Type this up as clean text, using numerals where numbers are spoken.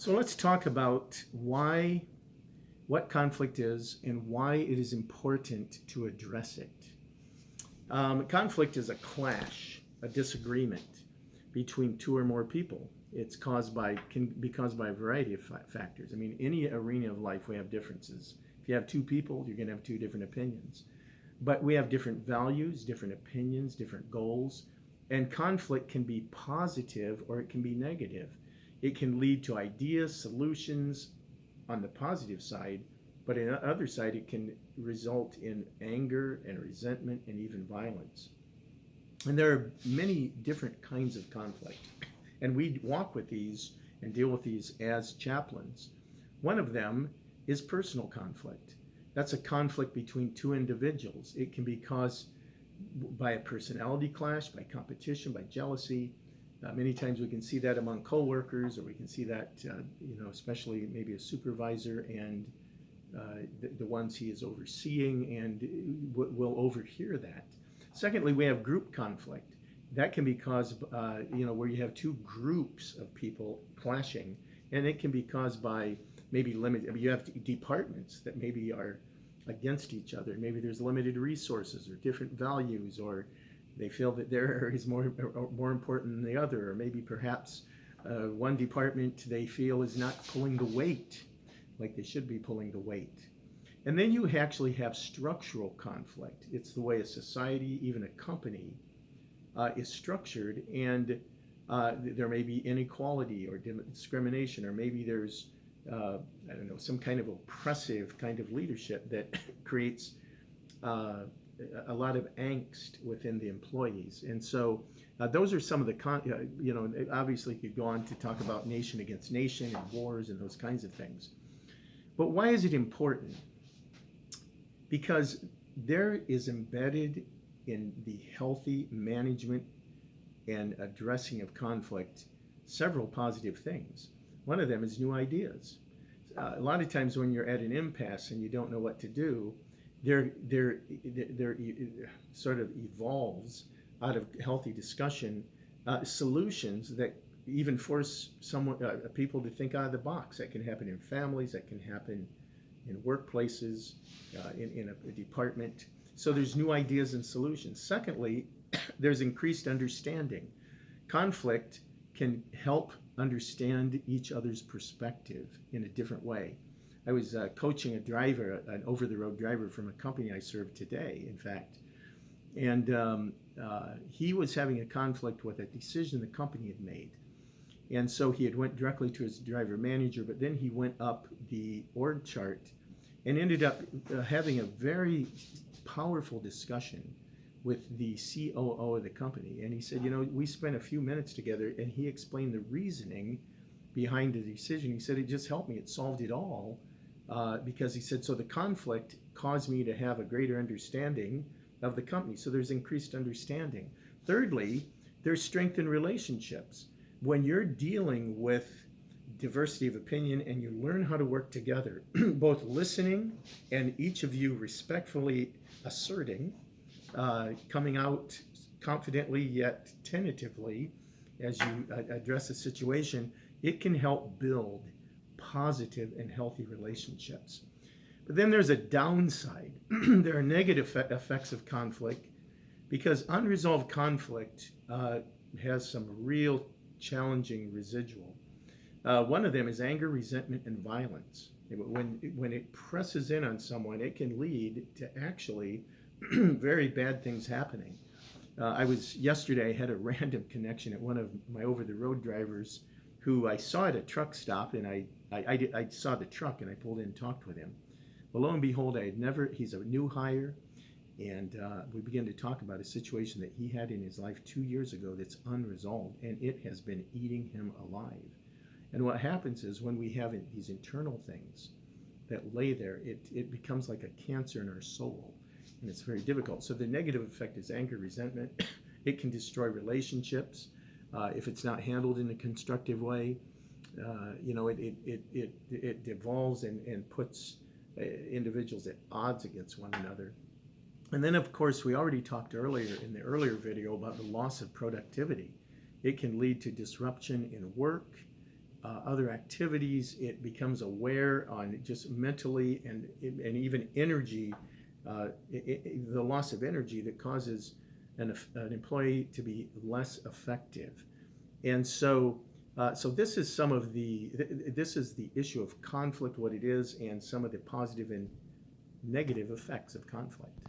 So let's talk about what conflict is and why it is important to address it. Conflict is a clash, a disagreement between two or more people. Can be caused by a variety of factors. I mean, any arena of life we have differences. If you have two people, you're going to have two different opinions. But we have different values, different opinions, different goals, and conflict can be positive or it can be negative. It can lead to ideas, solutions on the positive side, but on the other side, it can result in anger and resentment and even violence. And there are many different kinds of conflict. And we walk with these and deal with these as chaplains. One of them is personal conflict. That's a conflict between two individuals. It can be caused by a personality clash, by competition, by jealousy. Many times we can see that among coworkers, or we can see that, especially maybe a supervisor and the ones he is overseeing, and will overhear that. Secondly, we have group conflict. That can be caused, where you have two groups of people clashing, and it can be caused by maybe you have departments that maybe are against each other. Maybe there's limited resources or different values, or they feel that their area is more important than the other, or maybe perhaps one department they feel is not pulling the weight like they should be pulling the weight. And then you actually have structural conflict. It's the way a society, even a company, is structured, and there may be inequality or discrimination, or maybe there's some kind of oppressive kind of leadership that creates a lot of angst within the employees. And so those are some of the, obviously you could go on to talk about nation against nation and wars and those kinds of things. But why is it important? Because there is embedded in the healthy management and addressing of conflict several positive things. One of them is new ideas. A lot of times when you're at an impasse and you don't know what to do, there sort of evolves out of healthy discussion solutions that even force people to think out of the box. That can happen in families, that can happen in workplaces, in a department. So there's new ideas and solutions. Secondly, there's increased understanding. Conflict can help understand each other's perspective in a different way. I was coaching a driver, an over-the-road driver from a company I serve today, in fact, and he was having a conflict with a decision the company had made. And so he had went directly to his driver manager, but then he went up the org chart and ended up having a very powerful discussion with the COO of the company. And he said, we spent a few minutes together, and he explained the reasoning behind the decision. He said, it just helped me. It solved it all. Because he said, so the conflict caused me to have a greater understanding of the company. So there's increased understanding. Thirdly, there's strength in relationships. When you're dealing with diversity of opinion and you learn how to work together, both listening and each of you respectfully asserting, coming out confidently yet tentatively as you address a situation, it can help build positive and healthy relationships. But then there's a downside. There are negative effects of conflict, because unresolved conflict has some real challenging residual. One of them is anger, resentment, and violence. When it presses in on someone, it can lead to actually very bad things happening. Yesterday I had a random connection at one of my over-the-road drivers who I saw at a truck stop, and I saw the truck and I pulled in and talked with him. Well, lo and behold, he's a new hire, and we began to talk about a situation that he had in his life 2 years ago that's unresolved, and it has been eating him alive. And what happens is when we have these internal things that lay there, it becomes like a cancer in our soul, and it's very difficult. So the negative effect is anger, resentment. It can destroy relationships if it's not handled in a constructive way. It devolves and puts individuals at odds against one another. And then, of course, we already talked earlier in the earlier video about the loss of productivity. It can lead to disruption in work, other activities. It becomes aware on just mentally and even energy, the loss of energy that causes an employee to be less effective. And so this is this is the issue of conflict, what it is, and some of the positive and negative effects of conflict.